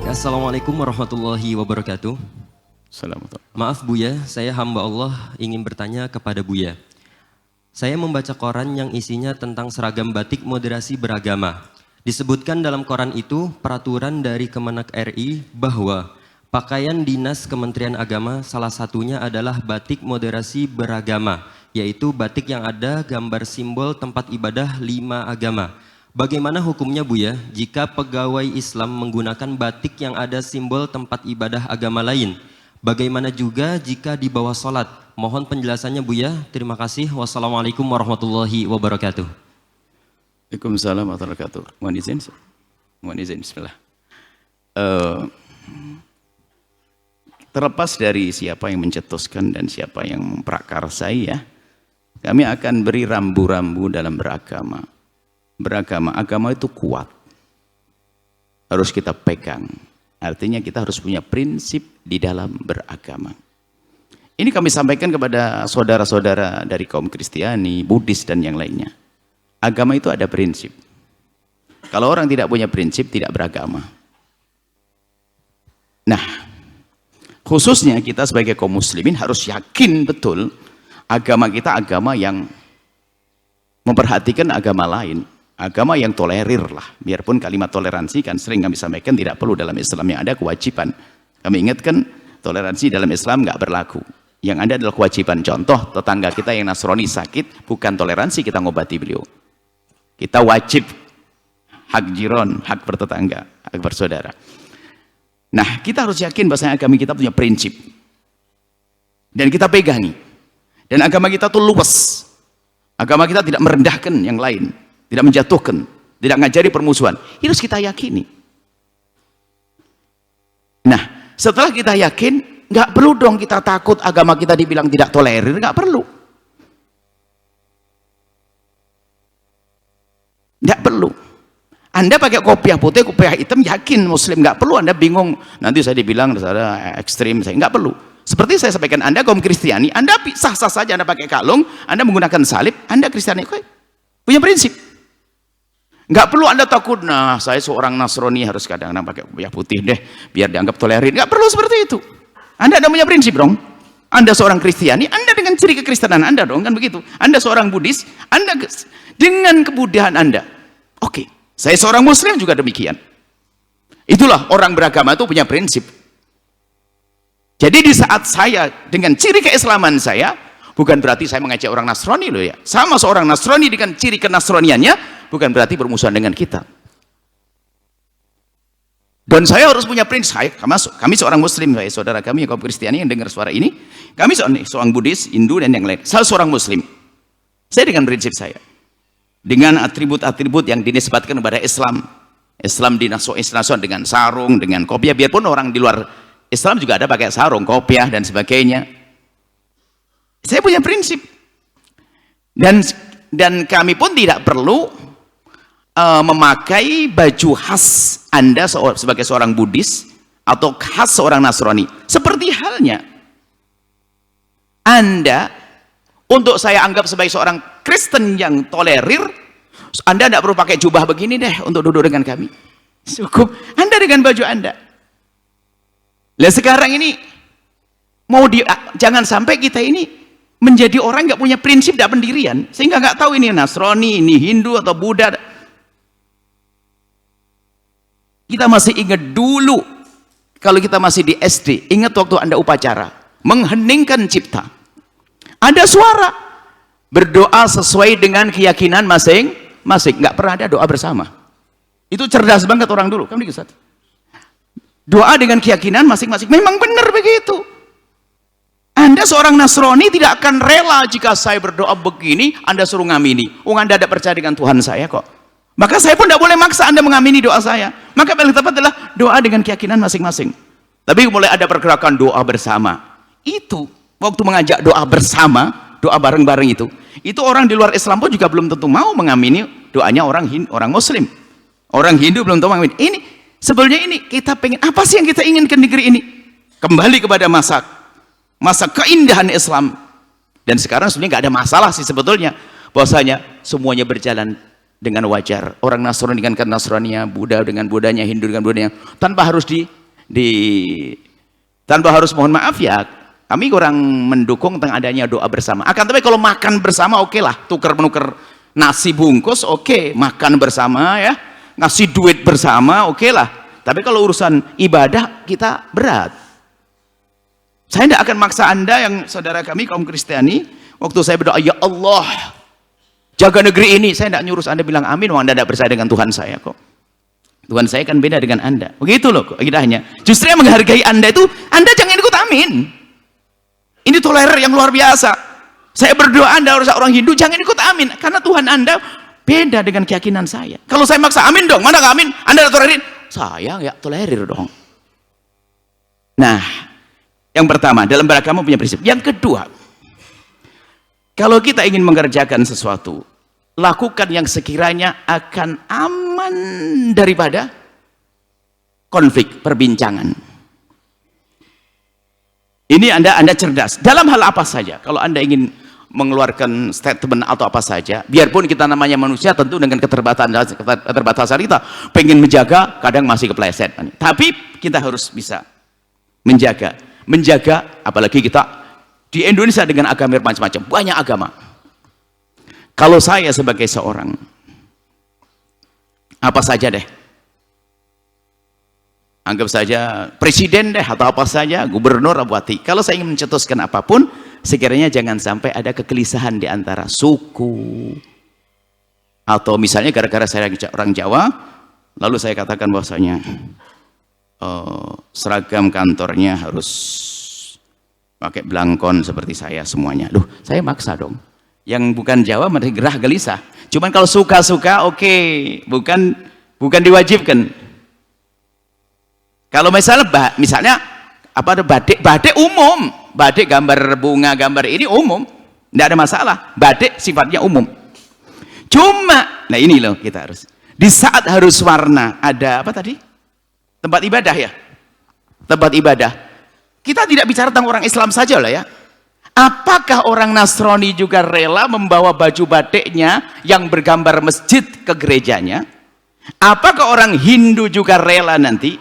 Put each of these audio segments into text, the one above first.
Assalamualaikum warahmatullahi wabarakatuh. Assalamualaikum. Maaf Buya, saya hamba Allah ingin bertanya kepada Buya. Saya membaca koran yang isinya tentang seragam batik moderasi beragama. Disebutkan dalam koran itu peraturan dari Kemenak RI bahwa pakaian dinas Kementerian Agama salah satunya adalah batik moderasi beragama, yaitu batik yang ada gambar simbol tempat ibadah 5 agama. Bagaimana hukumnya Buya jika pegawai Islam menggunakan batik yang ada simbol tempat ibadah agama lain? Bagaimana juga jika di bawah sholat? Mohon penjelasannya Buya. Terima kasih. Wassalamualaikum warahmatullahi wabarakatuh. Waalaikumsalam warahmatullahi wabarakatuh. Mohon izin. Bismillah. Terlepas dari siapa yang mencetuskan dan siapa yang memprakarsai ya, kami akan beri rambu-rambu dalam beragama. Agama itu kuat, harus kita pegang. Artinya kita harus punya prinsip di dalam beragama. Ini kami sampaikan kepada saudara-saudara dari kaum Kristiani, Buddhis dan yang lainnya. Agama itu ada prinsip. Kalau orang tidak punya prinsip, tidak beragama. Nah, khususnya kita sebagai kaum muslimin harus yakin betul agama kita agama yang memperhatikan agama lain. Agama yang tolerir lah, biarpun kalimat toleransi kan sering kami sampaikan tidak perlu dalam Islam, yang ada kewajiban. Kami ingatkan toleransi dalam Islam nggak berlaku. Yang ada adalah kewajiban. Contoh tetangga kita yang Nasrani sakit, bukan toleransi kita ngobati beliau. Kita wajib hak jiron, hak bertetangga, hak bersaudara. Nah, kita harus yakin bahwasanya agama kita punya prinsip dan kita pegangi. Dan agama kita tuh luas. Agama kita tidak merendahkan yang lain, tidak menjatuhkan, tidak ngajari permusuhan. Itu harus kita yakini. Nah, setelah kita yakin, nggak perlu dong kita takut agama kita dibilang tidak tolerir, nggak perlu. Nggak perlu. Anda pakai kopiah putih, kopiah hitam, yakin Muslim, nggak perlu Anda bingung. Nanti saya dibilang saya ekstrim, saya nggak perlu. Seperti saya sampaikan, Anda kaum Kristiani, Anda sah-sah saja Anda pakai kalung, Anda menggunakan salib, Anda Kristiani, punya prinsip. Nggak perlu Anda takut, nah saya seorang Nasrani harus kadang-kadang pakai kopiah putih deh, biar dianggap tolerir. Nggak perlu seperti itu. Anda ada punya prinsip dong. Anda seorang Kristiani, Anda dengan ciri kekristenan Anda dong, kan begitu. Anda seorang Buddhis, Anda dengan kebudahan Anda. Oke, saya seorang Muslim juga demikian. Itulah orang beragama itu punya prinsip. Jadi di saat saya dengan ciri keislaman saya, bukan berarti saya mengajak orang Nasrani loh ya. Sama seorang Nasrani dengan ciri kenasroniannya, bukan berarti bermusuhan dengan kita. Dan saya harus punya prinsip. Kami seorang Muslim, saudara kami kaum Kristiani yang dengar suara ini, kami seorang Buddhis, Hindu dan yang lain. Saya seorang Muslim. Saya dengan prinsip saya, dengan atribut-atribut yang dinisbatkan kepada Islam. Islam dinasihkan dengan sarung, dengan kopiah. Biarpun orang di luar Islam juga ada pakai sarung, kopiah dan sebagainya. Saya punya prinsip. Dan kami pun tidak perlu memakai baju khas Anda sebagai seorang Buddhis atau khas seorang Nasrani. Seperti halnya Anda, untuk saya anggap sebagai seorang Kristen yang tolerir, Anda tidak perlu pakai jubah begini deh untuk duduk dengan kami. Cukup Anda dengan baju Anda. Lah sekarang ini jangan sampai kita ini menjadi orang nggak punya prinsip, tidak pendirian, sehingga nggak tahu ini Nasrani, ini Hindu atau Buddha. Kita masih ingat dulu, kalau kita masih di SD, ingat waktu Anda upacara, mengheningkan cipta. Ada suara, berdoa sesuai dengan keyakinan masing-masing. Nggak pernah ada doa bersama. Itu cerdas banget orang dulu. Kamu dikisah. Doa dengan keyakinan masing-masing. Memang benar begitu. Anda seorang Nasrani tidak akan rela jika saya berdoa begini, Anda suruh ngamini. Anda tidak percaya dengan Tuhan saya kok. Maka saya pun tidak boleh maksa Anda mengamini doa saya. Maka paling tepat adalah doa dengan keyakinan masing-masing. Tapi mulai ada pergerakan doa bersama. Itu waktu mengajak doa bersama, doa bareng-bareng itu orang di luar Islam pun juga belum tentu mau mengamini doanya orang Muslim. Orang Hindu belum tentu mengamini. Ini sebetulnya ini kita pengen, apa sih yang kita inginkan di negeri ini? Kembali kepada masa keindahan Islam. Dan sekarang sebenarnya nggak ada masalah sih sebetulnya, bahwasanya semuanya berjalan dengan wajar. Orang Nasrani dengan Nasraninya, Buddha dengan Buddhanya, Hindu dengan Buddhanya, tanpa harus tanpa harus mohon maaf ya, kami kurang mendukung tentang adanya doa bersama. Akan tapi kalau makan bersama oke lah, tukar menukar nasi bungkus oke, makan bersama ya, ngasih duit bersama oke lah. Tapi kalau urusan ibadah kita berat. Saya tidak akan maksa Anda yang saudara kami kaum Kristiani, waktu saya berdoa ya Allah jaga negeri ini, saya tidak nyuruh Anda bilang amin, Anda tidak percaya dengan Tuhan saya kok. Tuhan saya kan beda dengan Anda. Begitu loh akidahnya. Justru yang menghargai Anda itu, Anda jangan ikut amin. Ini tolerir yang luar biasa. Saya berdoa Anda harus orang Hindu, jangan ikut amin. Karena Tuhan Anda beda dengan keyakinan saya. Kalau saya maksa amin dong, mana gak amin? Anda tolerir? Saya ya tolerir dong. Nah, yang pertama, dalam beragama punya prinsip. Yang kedua, kalau kita ingin mengerjakan sesuatu, lakukan yang sekiranya akan aman daripada konflik, perbincangan. Ini Anda cerdas. Dalam hal apa saja, kalau Anda ingin mengeluarkan statement atau apa saja, biarpun kita namanya manusia, tentu dengan keterbatasan kita, pengen menjaga, kadang masih kepleset. Tapi kita harus bisa menjaga, apalagi kita di Indonesia dengan agama macam-macam, banyak agama. Kalau saya sebagai seorang, apa saja deh, anggap saja presiden deh, atau apa saja, gubernur, bupati, kalau saya ingin mencetuskan apapun, sekiranya jangan sampai ada kegelisahan di antara suku, atau misalnya gara-gara saya orang Jawa, lalu saya katakan bahwasanya seragam kantornya harus pakai belangkon seperti saya semuanya. Loh, saya maksa dong. Yang bukan Jawa masih gerah gelisah. Cuman kalau suka-suka oke, bukan diwajibkan. Kalau misalnya apa ada batik umum, batik gambar bunga, gambar ini umum, tidak ada masalah. Batik sifatnya umum. Cuma, nah ini loh kita harus. Di saat harus warna, ada apa tadi? Tempat ibadah ya. Tempat ibadah. Kita tidak bicara tentang orang Islam saja lah ya. Apakah orang Nasrani juga rela membawa baju batiknya yang bergambar masjid ke gerejanya? Apakah orang Hindu juga rela nanti?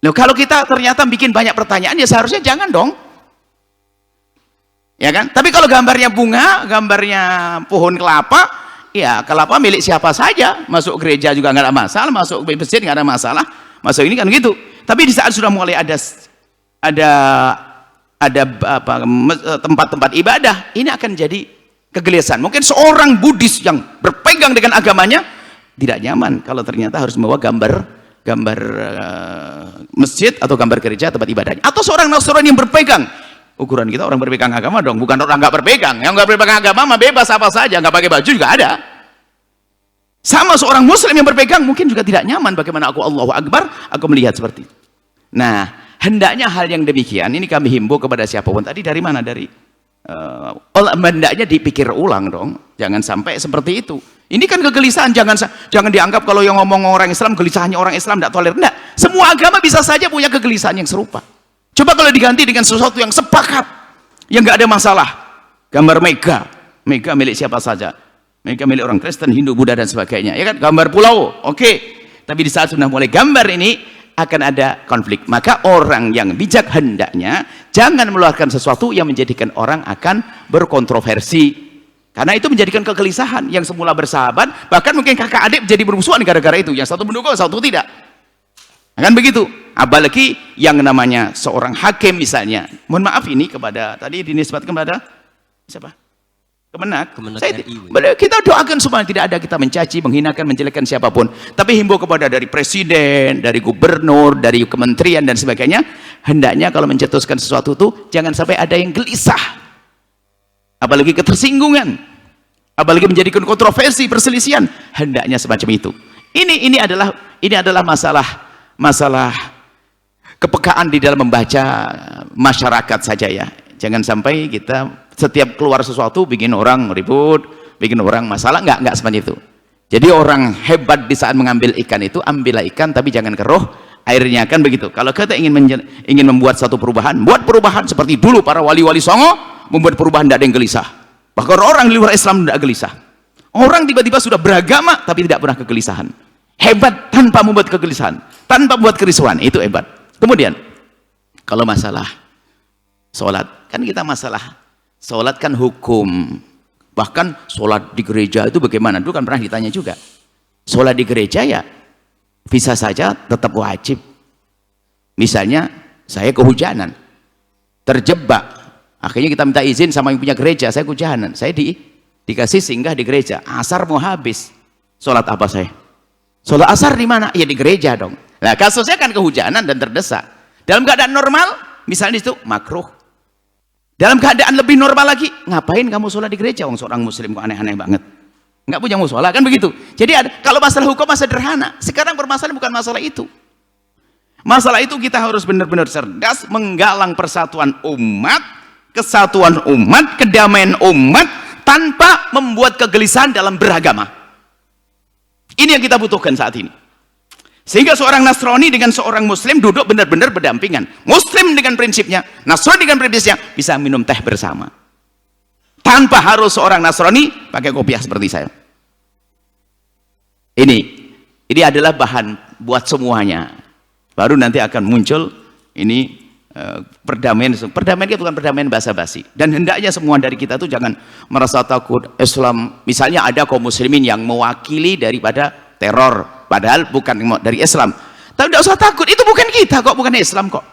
Loh, kalau kita ternyata bikin banyak pertanyaan, ya seharusnya jangan dong. Ya kan? Tapi kalau gambarnya bunga, gambarnya pohon kelapa, ya kelapa milik siapa saja. Masuk gereja juga nggak ada masalah, masuk masjid nggak ada masalah. Masuk ini kan gitu. Tapi di saat sudah mulai ada tempat-tempat ibadah, ini akan jadi kegelisahan. Mungkin seorang Buddhis yang berpegang dengan agamanya tidak nyaman kalau ternyata harus membawa gambar masjid atau gambar gereja tempat ibadahnya. Atau seorang Nasrani yang berpegang, ukuran kita orang berpegang agama dong, bukan orang nggak berpegang. Yang nggak berpegang agama mah bebas apa saja, nggak pakai baju juga ada. Sama seorang Muslim yang berpegang mungkin juga tidak nyaman. Bagaimana aku Allahu Akbar, aku melihat seperti itu. Nah, hendaknya hal yang demikian ini kami himbau kepada siapapun. Tadi dari mana? Hendaknya dipikir ulang dong. Jangan sampai seperti itu. Ini kan kegelisahan. Jangan dianggap kalau yang ngomong orang Islam, gelisahannya orang Islam tidak toleran. Enggak. Semua agama bisa saja punya kegelisahan yang serupa. Coba kalau diganti dengan sesuatu yang sepakat, yang nggak ada masalah. Gambar Mega milik siapa saja. Mega milik orang Kristen, Hindu, Buddha dan sebagainya. Ya kan? Gambar pulau, oke. Tapi di saat sudah mulai gambar ini, akan ada konflik. Maka orang yang bijak hendaknya jangan mengeluarkan sesuatu yang menjadikan orang akan berkontroversi, karena itu menjadikan kegelisahan. Yang semula bersahabat, bahkan mungkin kakak adik menjadi bermusuhan gara-gara itu. Yang satu mendukung, satu tidak, kan begitu. Apalagi yang namanya seorang hakim misalnya, mohon maaf ini kepada tadi dinisbatkan kepada siapa? Kemenak kita doakan supaya tidak ada kita mencaci, menghinakan, menjelekkan siapapun. Tapi himbau kepada dari presiden, dari gubernur, dari kementerian dan sebagainya, hendaknya kalau mencetuskan sesuatu itu jangan sampai ada yang gelisah, apalagi ketersinggungan, apalagi menjadikan kontroversi, perselisihan. Hendaknya semacam itu. Ini adalah masalah kepekaan di dalam membaca masyarakat saja ya. Jangan sampai kita setiap keluar sesuatu bikin orang ribut, bikin orang masalah. Enggak seperti itu. Jadi orang hebat di saat mengambil ikan itu, ambillah ikan tapi jangan keruh airnya, kan begitu. Kalau kita ingin membuat satu perubahan, buat perubahan seperti dulu para wali-wali Songo membuat perubahan, tidak ada yang gelisah. Bahkan orang di luar Islam tidak gelisah. Orang tiba-tiba sudah beragama tapi tidak pernah kegelisahan. Hebat tanpa membuat kegelisahan, tanpa membuat kerisauan, itu hebat. Kemudian, kalau masalah sholat, kan kita masalah sholat kan hukum. Bahkan sholat di gereja itu bagaimana? Dulu kan pernah ditanya juga. Sholat di gereja ya bisa saja tetap wajib. Misalnya saya kehujanan, terjebak, akhirnya kita minta izin sama yang punya gereja, saya kehujanan, saya dikasih singgah di gereja, asar mau habis, sholat apa saya? Sholat asar di mana? Ya di gereja dong. Nah kasusnya kan kehujanan dan terdesak. Dalam keadaan normal, misalnya itu makruh. Dalam keadaan lebih normal lagi, ngapain kamu sholat di gereja? Wong seorang muslim kok aneh-aneh banget. Nggak punya musola kan begitu. Jadi kalau masalah hukum masih sederhana. Sekarang permasalahan bukan masalah itu. Masalah itu kita harus benar-benar cerdas menggalang persatuan umat, kesatuan umat, kedamaian umat tanpa membuat kegelisahan dalam beragama. Ini yang kita butuhkan saat ini. Sehingga seorang Nasrani dengan seorang Muslim duduk benar-benar berdampingan. Muslim dengan prinsipnya, Nasrani dengan prinsipnya bisa minum teh bersama. Tanpa harus seorang Nasrani pakai kopiah seperti saya. Ini adalah bahan buat semuanya. Baru nanti akan muncul ini perdamaian. Perdamaian itu bukan perdamaian basa-basi. Dan hendaknya semua dari kita itu jangan merasa takut Islam. Misalnya ada kaum muslimin yang mewakili daripada teror, padahal bukan dari Islam. Tapi tidak usah takut, itu bukan kita kok, bukan Islam kok.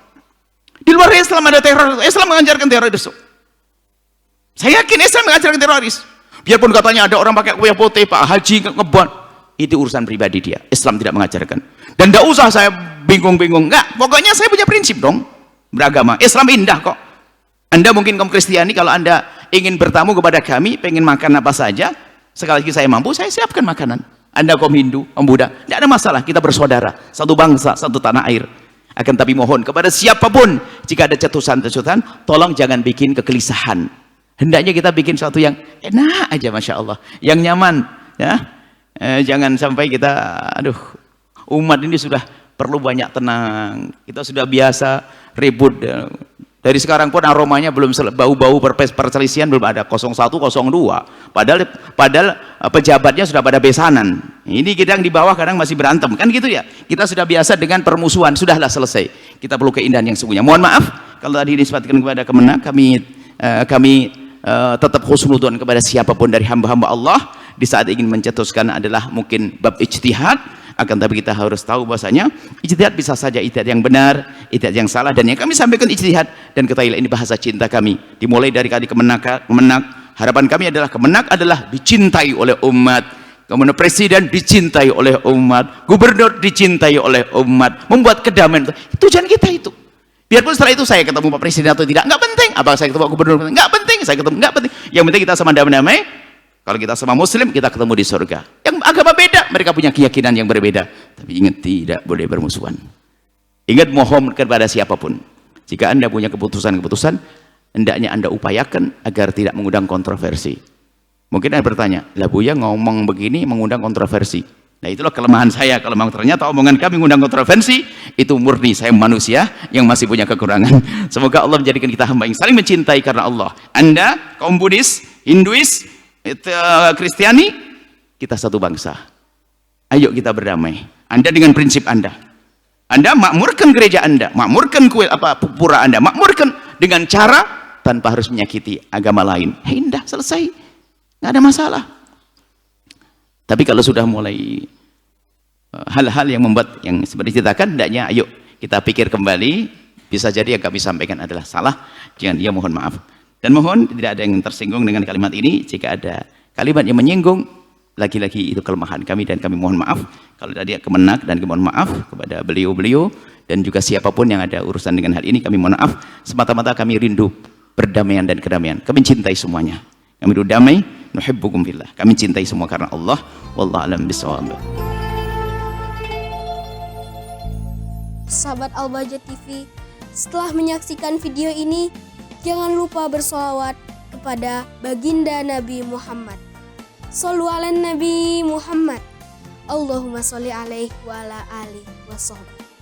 Di luar Islam ada teror, Islam mengajarkan teroris. Saya yakin Islam mengajarkan teroris. Biarpun katanya ada orang pakai kopiah putih, Pak Haji ngebuat, itu urusan pribadi dia. Islam tidak mengajarkan. Dan tidak usah saya bingung-bingung, enggak. Pokoknya saya punya prinsip dong beragama. Islam indah kok. Anda mungkin kaum Kristiani, kalau Anda ingin bertamu kepada kami, pengen makan apa saja, sekali lagi saya mampu, saya siapkan makanan. Anda kaum Hindu, kaum Buddha, tidak ada masalah, kita bersaudara, satu bangsa, satu tanah air. Akan tapi mohon kepada siapapun, jika ada cetusan-cetusan, tolong jangan bikin kegelisahan. Hendaknya kita bikin sesuatu yang enak aja, Masya Allah, yang nyaman, ya. Jangan sampai kita, aduh, umat ini sudah perlu banyak tenang. Kita sudah biasa ribut. Dari sekarang pun aromanya belum bau-bau perselisihan belum ada 01, 02. Padahal pejabatnya sudah pada besanan. Ini kita yang di bawah kadang masih berantem, kan gitu ya. Kita sudah biasa dengan permusuhan, sudahlah selesai. Kita perlu keindahan yang sesungguhnya. Mohon maaf kalau tadi dinisbatkan kepada Kemenak, kami tetap husnudzon kepada siapapun dari hamba-hamba Allah di saat ingin mencetuskan adalah mungkin bab ijtihad. Akan tapi kita harus tahu bahasanya ijtihad bisa saja ijtihad yang benar, ijtihad yang salah, dan yang kami sampaikan ijtihad dan ketahuilah ini bahasa cinta kami. Dimulai dari kali Kemenak, harapan kami adalah Kemenak adalah dicintai oleh umat. Kemudian presiden dicintai oleh umat, gubernur dicintai oleh umat, membuat kedamaian. Tujuan kita itu. Biarpun setelah itu saya ketemu Pak Presiden atau tidak, nggak penting. Apa saya ketemu Pak Gubernur, nggak penting. Saya ketemu, nggak penting. Yang penting kita sama damai-damai. Kalau kita sama Muslim, kita ketemu di surga. Yang agama beda, mereka punya keyakinan yang berbeda. Tapi ingat, tidak boleh bermusuhan. Ingat, mohon kepada siapapun. Jika Anda punya keputusan-keputusan, hendaknya Anda upayakan agar tidak mengundang kontroversi. Mungkin Anda bertanya, lah Buya ngomong begini mengundang kontroversi. Nah itulah kelemahan saya. Kalau memang ternyata omongan kami mengundang kontroversi, itu murni saya manusia yang masih punya kekurangan. Semoga Allah menjadikan kita hamba yang saling mencintai karena Allah. Anda, kaum Buddhis, Hinduis, Kristiani, kita satu bangsa. Ayo kita berdamai. Anda dengan prinsip Anda makmurkan gereja Anda, makmurkan pura Anda, makmurkan dengan cara tanpa harus menyakiti agama lain. Indah, selesai, nggak ada masalah. Tapi kalau sudah mulai hal-hal yang membuat yang seperti ceritakan, hendaknya ayo kita pikir kembali. Bisa jadi yang kami sampaikan adalah salah, jangan dia mohon maaf. Dan mohon tidak ada yang tersinggung dengan kalimat ini. Jika ada kalimat yang menyinggung, lagi-lagi itu kelemahan kami dan kami mohon maaf. Kalau tadi Kemenak dan kami mohon maaf kepada beliau-beliau dan juga siapapun yang ada urusan dengan hal ini, kami mohon maaf. Semata-mata kami rindu perdamaian dan kedamaian. Kami cintai semuanya. Kami rindu damai, nuhibbukum fillah. Kami cintai semua karena Allah. Wallahu a'lam bishawab. Sahabat Al-Bahjah TV, setelah menyaksikan video ini, jangan lupa bersolawat kepada baginda Nabi Muhammad. Shollu ala Nabi Muhammad. Allahumma sholli alaihi wa ala alihi wa sahbihi.